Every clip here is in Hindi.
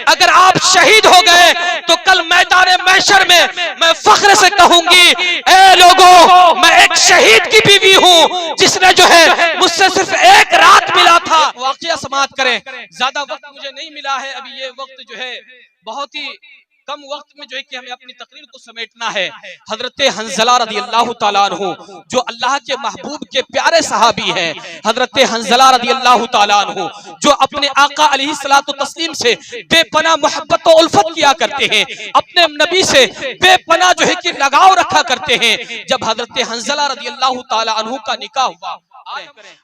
अगर आप शहीद हो गए तो कल मैदान महशर में मैं फख्र से कहूंगी, ए लोगों, मैं एक शहीद की बीवी हूं जिसने जो है मुझसे सिर्फ एक रात मिला था। वाकया समाप्त करें, ज्यादा वक्त मुझे नहीं मिला है, अभी ये वक्त जो है बहुत ही कम वक्त में जो है कि हमें अपनी तकरीर को समेटना है। हजरत हंजला रदी अल्लाह ताला अन्हु जो अल्लाह के महबूब के प्यारे सहाबी हैं, हजरत हंजला रदी अल्लाह ताला अन्हु जो अपने आका अलैहिस्सलातु तस्लीम से बेपनाह मोहब्बत और उल्फत किया करते हैं, अपने नबी से बेपनाह जो है कि लगाव रखा करते हैं। जब हजरत हंजला रदी अल्लाह ताला अन्हु का निकाह हुआ,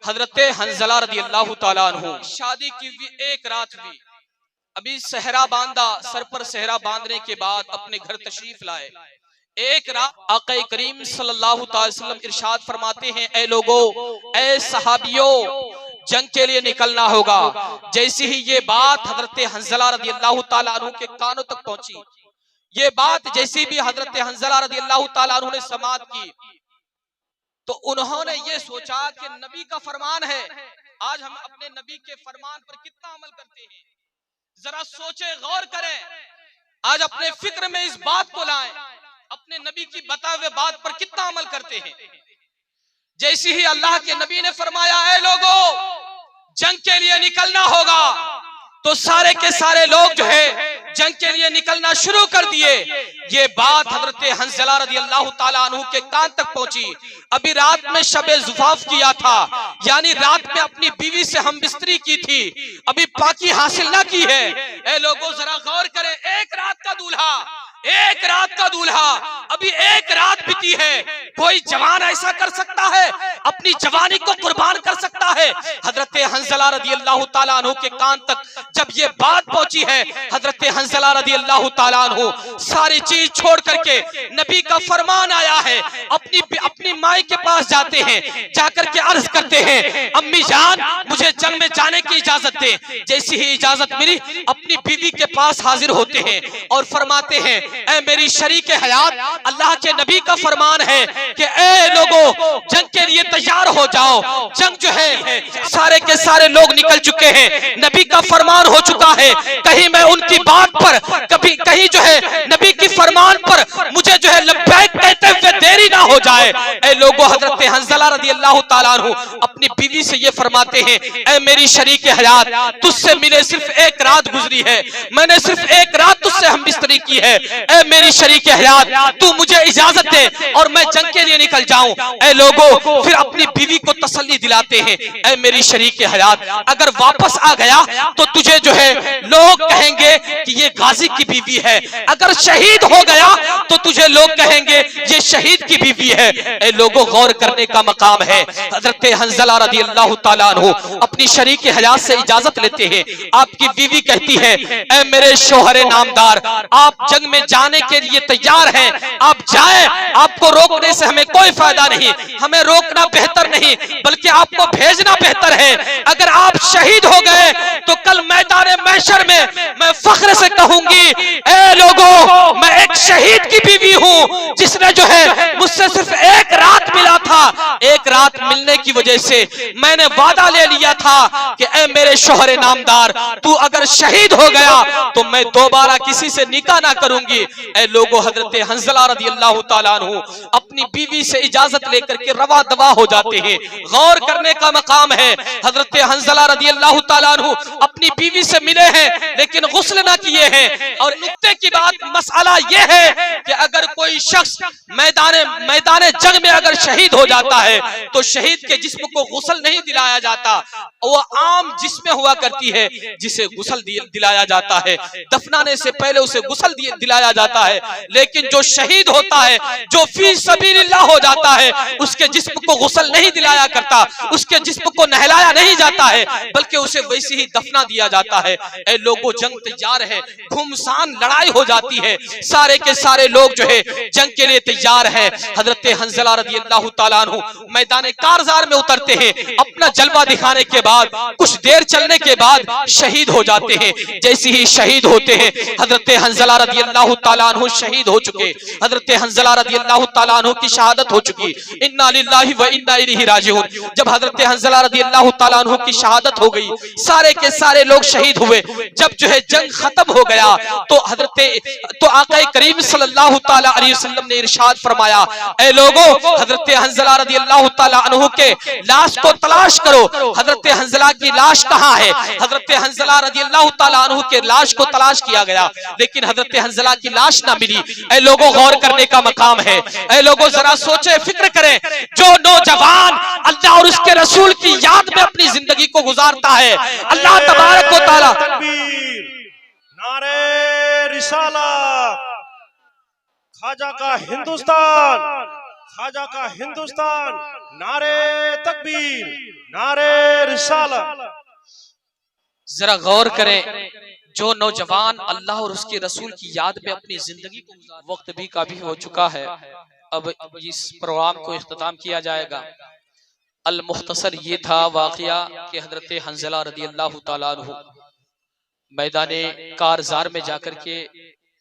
हजरत हंजला रदी अल्लाह ताला अन्हु शादी की एक रात हुई, अभी सहरा बांधा, सर पर सहरा बांधने के बाद अपने घर तशरीफ लाए। एक रात आका करीम सल्लल्लाहु अलैहि वसल्लम इरशाद फरमाते हैं, ए लोगों, ए सहाबियों, जंग के लिए निकलना होगा। जैसे ही ये बात हजरत हंजला रदी अल्लाह ताला अन्हु के कानों तक पहुंची, ये बात जैसी भी हजरत हंजला रदी अल्लाह ताला अन्हु ने समाअत की तो उन्होंने ये सोचा कि नबी का फरमान है, आज हम अपने नबी के फरमान पर कितना अमल करते हैं, जरा सोचे, गौर करें, आज अपने फिक्र में इस बात को लाएं, अपने नबी की बताए हुए बात पर कितना अमल करते हैं। जैसे ही अल्लाह के नबी ने फरमाया, ए लोगों, जंग के लिए निकलना होगा, तो सारे के सारे लोग जो है जंग के लिए निकलना शुरू कर दिए। ये बात हजरत हंजला रदी अल्लाह ताला अन्हु के कान तक पहुंची। अभी रात में शबे जुफाफ किया था, यानी रात में अपनी बीवी से हम बिस्तरी की थी, अभी पाकी हासिल ना की है। ए लोगों, जरा गौर करें, एक रात का दूल्हा, एक रात का दूल्हा, अभी एक रात बीती है। कोई जवान ऐसा कर सकता है, अपनी जवानी को कुर्बान कर सकता है? हजरत हंजला रदी अल्लाह ताला अन्हु के कान तक जब ये बात पहुंची है, हजरत हंजला रदी अल्लाह ताला अन्हु सारी चीज छोड़ करके, नबी का फरमान आया है, अपनी माई के पास जाते हैं, जाकर के अर्ज करते हैं, अम्मी जान, मुझे जंग में जाने की इजाजत दें। जैसी ही इजाजत मिली, अपनी बीवी के पास हाजिर होते हैं और फरमाते हैं, ऐ मेरी शरीके हयात, अल्लाह के नबी का फरमान है कि ए लोगों, जंग के लिए तैयार हो जाओ। जंग जो है सारे के सारे लोग निकल चुके हैं, नबी का फरमान हो चुका है। कहीं मैं उनकी बात पर कहीं जो है नबी की फरमान पर मुझे जो है लब्बैक कहते हुए देरी ना हो जाए। ए लोगों, हजरत हंजला रदी अल्लाह ताला अन्हु अपनी बीवी से ये फरमाते हैं, ऐ मेरी शरीके हयात, तुझसे मिले सिर्फ एक रात गुजरी है, मैंने सिर्फ एक रात तुझसे हम बिस्तरी की है। ऐ मेरी शरीके हयात, तू मुझे इजाजत दे और मैं जंग के लिए निकल जाऊं। ऐ लोगों, फिर अपनी बीवी को तसल्ली दिलाते हैं, ऐ मेरी शरीके हयात, अगर वापस आ गया तो तुझे जो है लोग कहेंगे कि ये गाजी की बीवी है, अगर शहीद हो गया तो तुझे लोग कहेंगे ये शहीद की बीवी है। ऐ लोगों, गौर करने का मकाम है। हजरत हंजला रदी अल्लाह ताला अन्हु अपनी शरीके हयात से इजाजत लेते हैं। आपकी बीवी कहती है, ऐ मेरे शोहरे नामदार, आप जंग में जाने के लिए तैयार हैं, आप जाएं, आपको रोकने से हमें कोई फायदा नहीं, हमें रोकना बेहतर नहीं बल्कि आपको भेजना बेहतर है। अगर आप शहीद हो गए तो कल मैदान महशर में मैं फख्र से कहूंगी, ए लोगों, मैं एक शहीद की बीवी हूं जिसने जो है मुझसे सिर्फ एक रात मिला था। एक रात मिलने की वजह से मैंने वादा ले लिया था कि ए मेरे शोहरे नामदार, तू अगर शहीद हो गया तो मैं दोबारा किसी से निकाह ना करूंगी। ए लोगों, हजरत हंजला रदी अल्लाह ताला अन्हु अपनी बीवी से इजाजत लेकर के रवा दवा हो जाते हैं। गौर करने का मकाम है, हजरत हंजला रदी अल्लाह ताला अन्हु अपनी बीवी से मिले हैं लेकिन गुस्ल ना किए हैं। और नुक्ते की बात, मसला ये है कि अगर कोई शख्स मैदान जंग में अगर शहीद हो जाता है तो शहीद के जिस्म को गुस्ल नहीं दिलाया जाता, वो आम जिस्म हुआ करती है जिसे गुस्ल दिलाया जाता है, दफनाने से पहले उसे गुस्ल दिलाया जाता है। लेकिन जो शहीद होता है, जो फी सबीलिल्लाह हो जाता है, उसके जिस्म को गुस्ल नहीं दिलाया करता, उसके जिस्म को नहलाया नहीं जाता है, बल्कि उसे वैसे ही दफना दिया जाता है। ए लोगों, जंग तैयार है, घुमसान लड़ाई हो जाती है, सारे के सारे लोग जो है जंग के लिए तैयार है। हजरत हंजला रज़ी अल्लाह ताला अन्हु मैदान कारज़ार में उतरते हैं, अपना जलवा दिखाने के बाद कुछ देर चलने के बाद शहीद हो जाते हैं। जैसे ही शहीद होते हैं, हजरत हंजला रज़ी अल्लाह ताला अन्हु शहीद हो चुके, हजरत हंजला रज़ी अल्लाह ताला अन्हु की शहादत हो चुकी। इन्ना लिल्लाहि व इन्ना इलैहि राजिऊन। जब हजरत हंजला रज़ी अल्लाह ताला अन्हु की शहादत हो गई, सारे के सारे लोग शहीद हुए। जब जो है जंग खत्म हो गया तो आका करीम सल्लल्लाहु ताला अलैहि वसल्लम ने इरशाद फरमाया, ए लोगों, हजरत हंजला रज़ी अल्लाह ताला अन्हु के लाश को तलाश करो। हजरत हंजला की लाश कहाँ है? हजरत हंजला रज़ी अल्लाह ताला अन्हु के लाश को तलाश किया गया, लेकिन हजरत हंजला की लाश ना मिली। ए लोगों, गौर करने का मकाम है। ए लोगों, जरा सोचे, फिक्र करें, जो नौजवान अल्लाह और उसके रसूल की याद में अपनी जिंदगी को गुजारता है, अल्लाह तबारक व तआला नारे रिसाला, ख्वाजा का हिंदुस्तान, ख्वाजा का हिंदुस्तान, नारे तकबीर, नारे रिसाला। जरा गौर करें, जो नौजवान अल्लाह और उसके रसूल की याद में अपनी जिंदगी को गुजार। वक्त भी काफी हो चुका है, अब इस प्रोग्राम को इख्तिताम किया जाएगा। अल मुख्तसर ये था वाक़िया कि हजरत हंजला रज़ी अल्लाह ताला अन्हु मैदाने कारज़ार में जाकर के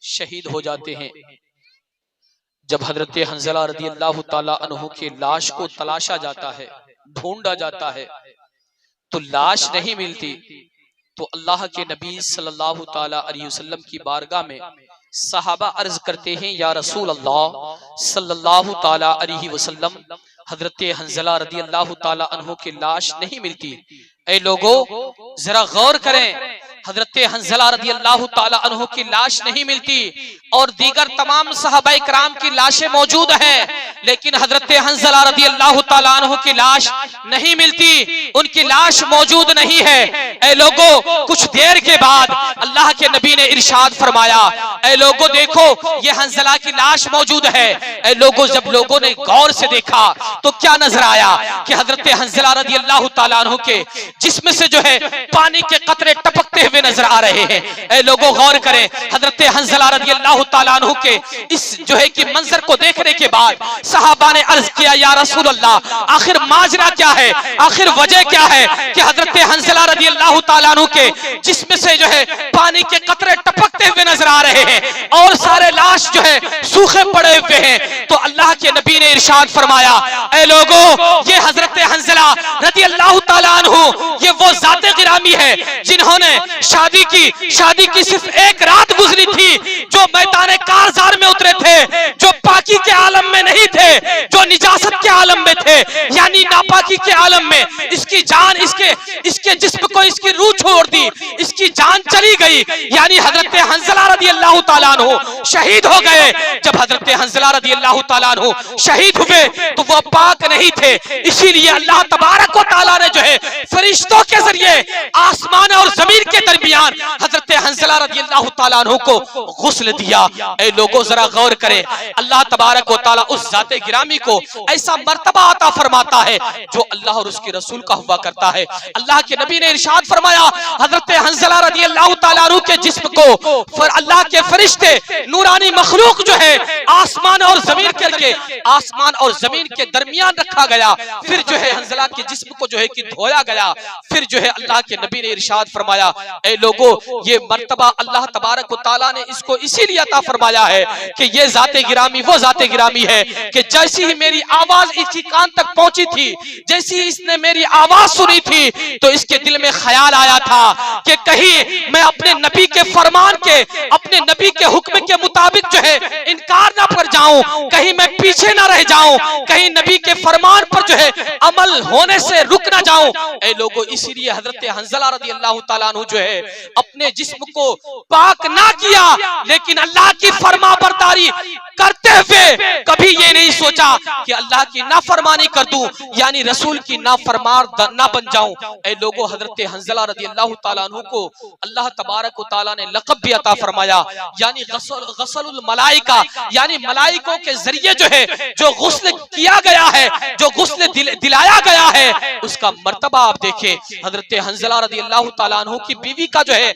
शहीद हो जाते हैं। जब हजरत हंजला रज़ी अल्लाह ताला अन्हु की लाश को तलाशा जाता है, ढूंढा जाता है, तो लाश नहीं मिलती। तो अल्लाह के नबी सल्लल्लाहु ताला अलैहि वसल्लम की बारगाह में सहाबा अर्ज करते हैं, या रसूल अल्लाह सल्लल्लाहु ताला अलैहि वसल्लम, हजरत हंजला रज़ी अल्लाह ताला अन्हु की लाश नहीं मिलती। ऐ लोगों, जरा गौर करें, हजरत हंजला रज़ी अल्लाह ताला अन्हु की लाश नहीं मिलती और दीगर तमाम सहाबा इकराम की लाशें मौजूद हैं, लेकिन हजरत हंजला रज़ी अल्लाह ताला अन्हु की लाश नहीं मिलती, उनकी लाश मौजूद नहीं है। ऐ लोगों, कुछ देर के बाद अल्लाह के नबी ने इरशाद फरमाया, ऐ लोगों देखो, ये हंजला की लाश मौजूद है। ऐ लोगों, जब लोगों ने गौर से देखा तो क्या नजर आया कि हजरत हंजला रज़ी अल्लाह ताला अन्हु के जिस्म से जो है पानी के कतरे टपकते हुए नजर आ रहे हैं। ऐ लोगों, गौर करें, हजरत हंजला रज़ी अल्लाह ताला अन्हु के इस जो है कि मंजर को देखने के बाद सहाबा ने अर्ज किया, या रसूल अल्लाह, आखिर माजरा क्या है, आखिर वजह क्या है कि हजरत हंजला रज़ी अल्लाह ताला अन्हु के जिस्म से जो है पानी के कतरे टपकते हुए नजर आ रहे हैं और सारे लाश जो है सूखे पड़े हुए हैं। तो अल्लाह के नबी ने इरशाद फरमाया, ऐ लोगों, ये हजरत हंजला रज़ी अल्लाह ताला अन्हु, ये वो ज़ाते गिरामी है जिन्होंने शादी की सिर्फ एक रात गुजरी थी, जो मैदान कारज़ार में उतरे थे, जो पाकी के आलम में नहीं थे, जो निजासत के आलम में थे, यानी नापाकी के आलम में। इसकी जान, इसके जिस्म को इसकी रूह छोड़ दी, इसकी जान चली गई, यानी हजरत हंजला रज़ी अल्लाह ताला अन्हु शहीद हो गए। जब हजरत हंजला रज़ी अल्लाह ताला अन्हु शहीद हुए तो वो पाक नहीं थे, इसीलिए अल्लाह तबारक व तआला ने जो है फरिश्तों के जरिए आसमान और जमीन के दरमियान हजरत हंजला रज़ी अल्लाह ताला अन्हु को गुस्ल दिया। ऐ लोगों, जरा गौर करें, अल्लाह तबारक व तआला उस ज़ाते गिरामी को ऐसा मर्तबा अता फरमाता है जो अल्लाह और उसके रसूल का हुआ करता है। अल्लाह के नबी ने इरशाद फरमाया, हजरत हंजला रज़ी अल्लाह ताला अन्हु के जिस्म को अल्लाह के फरिश्ते, नूरानी मखलूक जो है आसमान और जमीन के दरमियान रखा गया। फिर जो है हंजला के जिस्म को जो है कि धोया गया। फिर जो है अल्लाह के नबी ने इरशाद फरमाया, ऐ लोगों, ये मर्तबा अल्लाह तबारक व तआला ने इसको इसीलिए अता फरमाया है कि ये ज़ाते गिरामी वो ज़ाते गिरामी है कि जैसी ही मेरी आवाज इसकी कान तक पहुंची थी, जैसी ही इसने मेरी आवाज सुनी थी, तो इसके दिल में ख्याल आया था कि कहीं मैं अपने नबी के फरमान के, अपने नबी के हुक्म के मुताबिक जो है इनकार ना कर जाऊं, कहीं मैं पीछे ना रह जाऊं, कहीं नबी के फरमान पर जो है अमल होने से रुक ना जाऊं। ऐ लोगों, इसीलिए हजरत हंजला रज़ी अल्लाह ताला अन्हु जो है अपने जिस्म को पाक ना किया, लेकिन अल्लाह की फरमाबरदारी करते हुए कभी ये नहीं सोचा कि अल्लाह की नाफरमानी कर दूं, यानी रसूल की नाफरमान ना बन जाऊं। ऐ लोगों, हजरत हंजला रज़ी अल्लाह ताला अन्हु को अल्लाह तबारक व तआला ने लक़ब भी अता फरमाया, यानी गसलुल मलाइका, यानी मलाइकों के जरिए जो है जो गुस्ल किया गया है, जो गुस्ल दिलाया गया है, उसका मर्तबा आप देखें। हजरत हंजला रज़ी अल्लाह ताला अन्हु की बीवी का जो है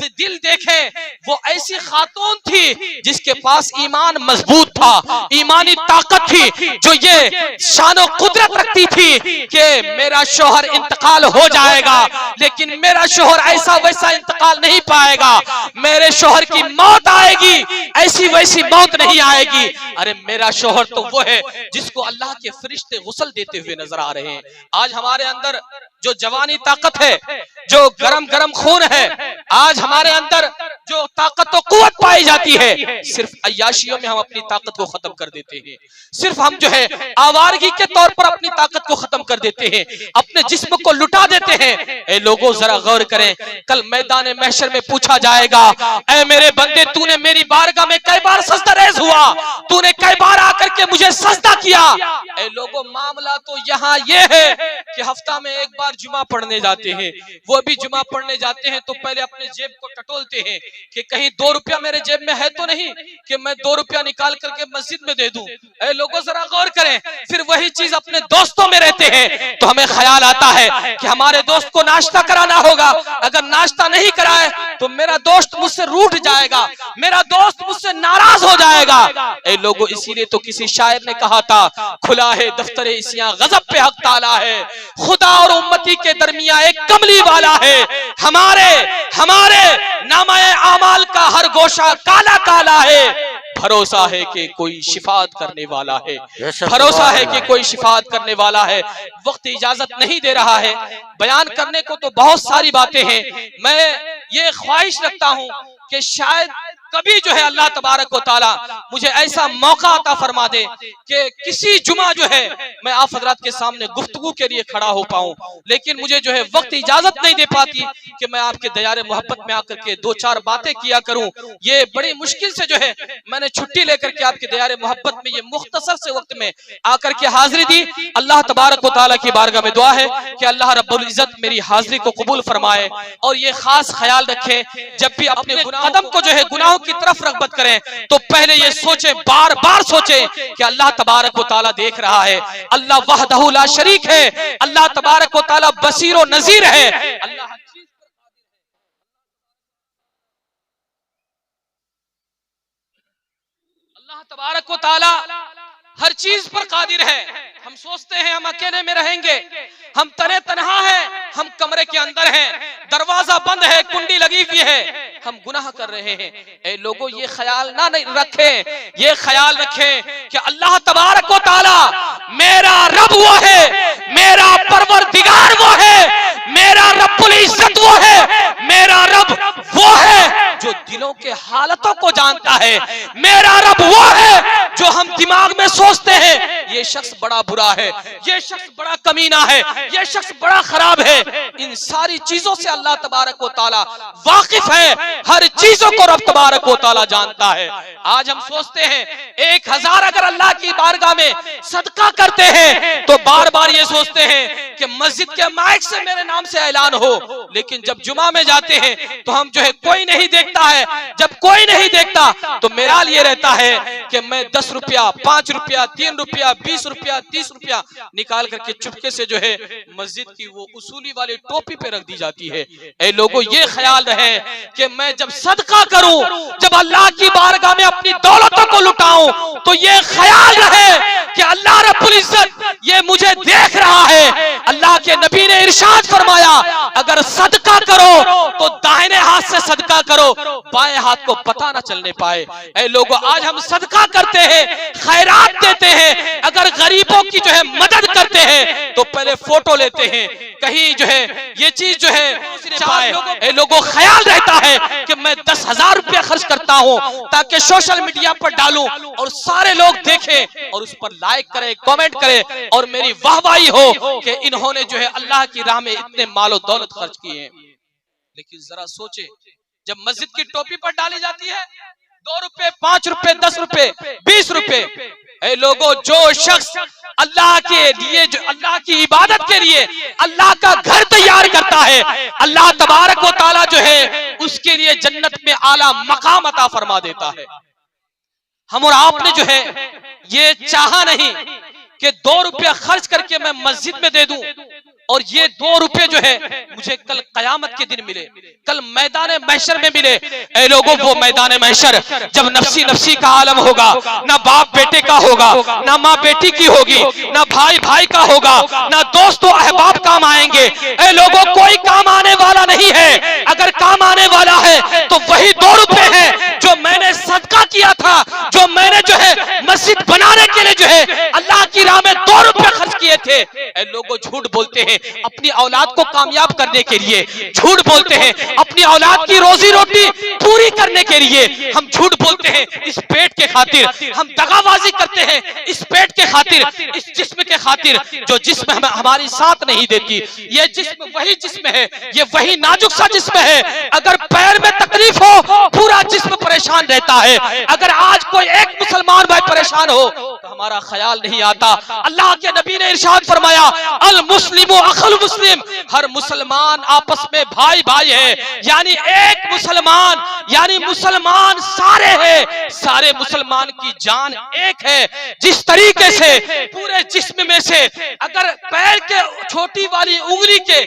दिल देखें, वो ऐसी खातून थी जिसके पास ईमान मजबूत सबूत था, ईमानी ताकत थी जो ये शानो कुदरत रखती थी कि मेरा शोहर इंतकाल हो जाएगा लेकिन मेरा शोहर ऐसा वैसा इंतकाल नहीं पाएगा, मेरे शोहर की मौत आएगी ऐसी वैसी मौत नहीं आएगी। अरे मेरा शोहर तो वो है जिसको अल्लाह के फरिश्ते गुस्ल देते हुए नजर आ रहे हैं। आज हमारे अंदर जो जवानी ताकत है, जो गरम गरम खून है, आज हमारे अंदर जो ताकत और कुव्वत पाई जाती है, सिर्फ अय्याशियों में हम अपनी ताकत को खत्म कर देते हैं। सिर्फ हम जो है आवारगी के तौर पर अपनी ताकत को खत्म कर देते हैं, अपने जिस्म को लुटा देते हैं। ए लोगों जरा गौर करें, कल मैदान महशर में पूछा जाएगा, ए मेरे बंदे तूने मेरी बारगाह में कई बार सजदा रेज़ हुआ, तूने कई बार आकर के मुझे सजदा किया। ए लोगों मामला तो यहाँ ये है कि हफ्ता में एक बार जुमा पढ़ने जाते हैं, वो भी जुमा पढ़ने जाते हैं तो पहले अपने जेब को टटोलते हैं कि कहीं 2 रुपया मेरे जेब में है तो नहीं कि मैं 2 रुपया निकाल करके मस्जिद में दे दूं। ए लोगों जरा गौर करें, फिर वही चीज अपने दोस्तों में रहते हैं तो हमें ख्याल आता है कि हमारे दोस्त को नाश्ता कराना होगा, अगर नाश्ता नहीं कराए तो मेरा दोस्त मुझसे रूठ जाएगा, मेरा दोस्त मुझसे नाराज हो जाएगा। ए लोगों इसीलिए तो किसी शायर ने कहा था, खुला है दफ्तरे इसियां गजब पे हक ताला है, खुदा और उम्मती के दरमिया एक कमली वाला है। हमारे नामाए आमाल का हर गोशा काला काला है, भरोसा है कि कोई शिफात करने वाला है, भरोसा है कि कोई शिफात करने वाला है। वक्त इजाजत नहीं दे रहा है, बयान करने को तो बहुत सारी बातें हैं। मैं ये ख्वाहिश रखता हूं कि शायद कभी जो है अल्लाह तबारक व तआला मुझे ऐसा मौका अता फरमा दे कि किसी जुमा जो है मैं आप हजरात के सामने गुफ्तगू के लिए खड़ा हो पाऊं, लेकिन मुझे जो है वक्त इजाजत नहीं दे पाती कि मैं आपके दयारे मोहब्बत में आकर के 2-4 बातें किया करूं। ये बड़ी मुश्किल से जो है मैंने छुट्टी लेकर के आपके दयारे मोहब्बत में ये मुख्तसर से वक्त में आकर के हाजिरी दी। अल्लाह तबारक व तआला की बारगाह में दुआ है कि अल्लाह रब्बुल इज्जत मेरी हाजिरी को कबूल फरमाए और ये खास ख्याल रखें, जब भी अपने कदम को जो है गुनाहों की तरफ रगबत करें तो पहले ये सोचें, बार बार सोचें कि अल्लाह तबारक व तआला देख रहा है, अल्लाह वहदहू ला शरीक है, अल्लाह तबारक व तआला बसीर व नजीर है, अल्लाह तबारक व तआला हर चीज पर कादिर है। हम सोचते हैं हम अकेले में रहेंगे, हम तने तनहा हैं, हम कमरे के अंदर हैं, दरवाजा बंद है, कुंडी लगी हुई है, हम गुनाह कर रहे हैं। ए लोगों ये ख्याल ना रखें, ये ख्याल रखें कि अल्लाह तबारक व तआला मेरा रब वो है, मेरा परवरदिगार वो है, मेरा रब्बुल इज्जत वो है, मेरा रब वो है जो दिलों के हालतों को जानता है, मेरा रब वो है जो हम दिमाग में सोचते हैं ये शख्स बड़ा बुरा है, ये शख्स बड़ा कमीना है, ये शख्स बड़ा खराब है। इन सारी चीजों से अल्लाह तबारक व तआला वाकिफ है, हर चीजों को रब तबारक व तआला जानता है। आज हम सोचते हैं 1000 अगर अल्लाह की बारगाह में सदका करते हैं तो बार बार ये सोचते हैं कि मस्जिद के माइक से मेरे नाम से ऐलान हो, लेकिन जब जुमा में जाते हैं तो हम जो है कोई नहीं देखता है, जब कोई नहीं देखता तो मेरा लिए रहता है कि मैं 10 रुपया, 5 रुपया, 3 रुपया, 20 रुपया, 30 रुपया निकाल करके चुपके से जो है मस्जिद की वो उसूली वाली टोपी पे रख दी जाती है। ए लोगों ये ख्याल रहे कि मैं जब सदका करूं, जब अल्लाह की बारगाह में अपनी दौलतों को लुटाऊं तो ये ख्याल रहे कि अल्लाह रब्बुल इज्जत ये मुझे देख रहा है। अल्लाह के नबी ने इरशाद फरमाया, अगर सदका करो तो दाहिने हाथ से सदका करो, बाएं हाथ को पता ना चलने पाए। ऐ लोगों आज हम सदका करते हैं, खैरात देते हैं, अगर गरीबों की जो है मदद करते हैं तो पहले फोटो लेते हैं, कहीं जो है ये चीज जो है ए लोगों ख्याल रहता है कि मैं 10,000 रुपया खर्च करता हूं ताकि सोशल मीडिया पर डालूं और सारे लोग देखें और उस पर लाइक करें, कमेंट करें और मेरी वाहवाही हो कि इन्होंने जो है अल्लाह की राह में इतने मालो दौलत खर्च किए हैं। लेकिन जरा सोचे जब मस्जिद की टोपी पर डाली जाती है 2 रुपए, 5 रुपए, 10 रुपए, 20 रुपए, ऐ लोगों जो शख्स अल्लाह के लिए, जो अल्लाह की इबादत के लिए अल्लाह का घर तैयार करता है, अल्लाह तबारक व तआला जो है उसके लिए जन्नत में आला मकाम अता फरमा देता है। हम और आपने जो है ये चाहा नहीं कि 2 रुपया खर्च करके मैं मस्जिद में दे दूं और ये 2 रुपये जो है मुझे कल कयामत के दिन मिले, कल मैदान महशर में मिले। ऐ लोगों, वो मैदान महशर जब नफ्सी नफ्सी का आलम होगा, ना बाप बेटे का होगा, ना माँ बेटी की होगी, ना भाई भाई का होगा, ना दोस्तों अहबाब काम आएंगे। ऐ लोगों, कोई काम आने वाला नहीं है। अगर काम आने वाला है तो वही 2 रुपये है जो मैंने सदका किया था, जो मैंने जो है मस्जिद बनाने के लिए जो है अल्लाह की राह में 2 रुपये खर्च किए थे। ऐ लोगों, झूठ बोलते हैं अपनी औलाद को कामयाब करने के लिए, झूठ बोलते हैं अपनी औलाद की रोजी रोटी पूरी करने के लिए, हम झूठ बोलते हैं इस पेट के खातिर, हम दगाबाजी करते हैं इस पेट के खातिर, इस जिस्म के खातिर जो जिस्म हमें हमारी साथ नहीं देती। ये जिस्म वही जिस्म है, ये वही नाजुक सा जिस्म है। अगर पैर में तकलीफ हो पूरा जिस्म परेशान रहता है। अगर आज कोई एक मुसलमान भाई परेशान हो तो हमारा ख्याल नहीं आता। अल्लाह के नबी ने इरशाद फरमाया, अल मुस्लिमु अखल मुस्लिम, हर मुसलमान आपस में भाई भाई है। यानी एक मुसलमान, यानी मुसलमान सारे हैं, सारे मुसलमान की जान एक है। जिस तरीके से पूरे जिस्म में से अगर पैर के छोटी वाली उंगली के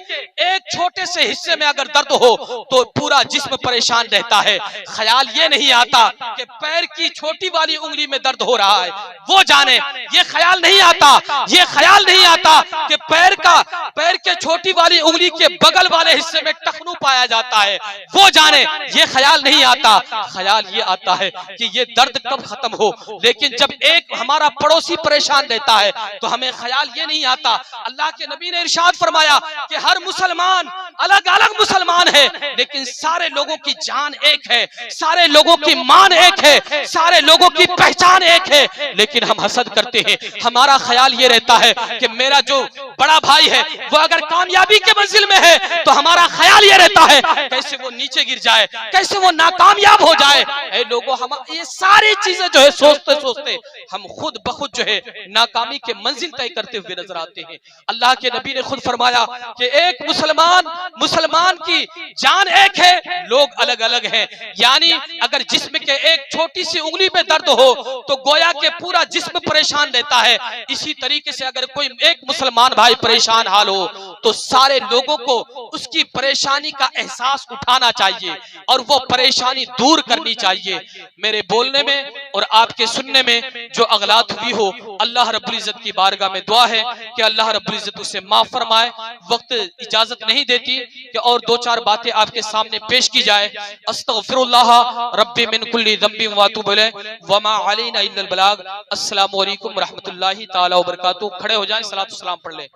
एक छोटे से हिस्से में अगर दर्द हो तो पूरा जिस्म परेशान रहता है। ख्याल ये नहीं आता कि पैर की छोटी वाली उंगली में दर्द हो रहा है, वो जाने। ये ख्याल नहीं आता, ये ख्याल नहीं आता कि पैर के छोटी वाली उंगली के बगल वाले हिस्से में टखनू पाया जाता है, वो जाने। ये ख्याल नहीं आता। ख्याल ये आता है कि ये दर्द कब खत्म हो। लेकिन जब एक हमारा पड़ोसी परेशान रहता है तो हमें ख्याल ये नहीं आता। अल्लाह के नबी ने इरशाद फरमाया कि हर मुसलमान अलग अलग मुसलमान है, लेकिन सारे लोगों की जान एक है, सारे लोगों की मान एक है, सारे लोगों की पहचान एक है। लेकिन हम हसद करते हैं। हमारा ख्याल ये रहता है कि मेरा जो बड़ा भाई है वो अगर कामयाबी के मंजिल में है तो हमारा ख्याल ये रहता है कैसे वो नीचे गिर जाए, कैसे वो नाकामयाब हो जाए। ऐ लोगों, हम ये सारी चीजें जो है सोचते सोचते हम खुद बखुद जो है नाकामी के मंजिल तय करते हुए नजर आते हैं। अल्लाह के नबी ने खुद फरमाया कि एक मुसलमान की जान एक है, लोग अलग अलग हैं। यानी अगर जिस्म के एक छोटी सी उंगली पे दर्द हो तो गोया के पूरा जिस्म परेशान रहता है। इसी तरीके से अगर कोई एक मुसलमान भाई परेशान हाल हो तो सारे लोगों को उसकी परेशानी का एहसास उठाना चाहिए और वो परेशानी दूर करनी चाहिए। मेरे बोलने में और आपके सुनने में जो अगलात हुई हो, अल्लाह रब्बुल इज्जत की बारगाह में दुआ है कि अल्लाह रब्बुल इज्जत उसे माफ फरमाए। वक्त इजाजत नहीं देती कि और 2-4 बातें आपके सामने पेश की जाए। अस्तगफिरुल्लाह रब्बी मिन कुल्ली ज़ंबि व अतूबु इलैहि व मा अलैना इल्लल बलाग। अस्सलामु अलैकुम व रहमतुल्लाहि तआला व बरकातहू। खड़े हो जाएं, सलातो सलाम पढ़ लें।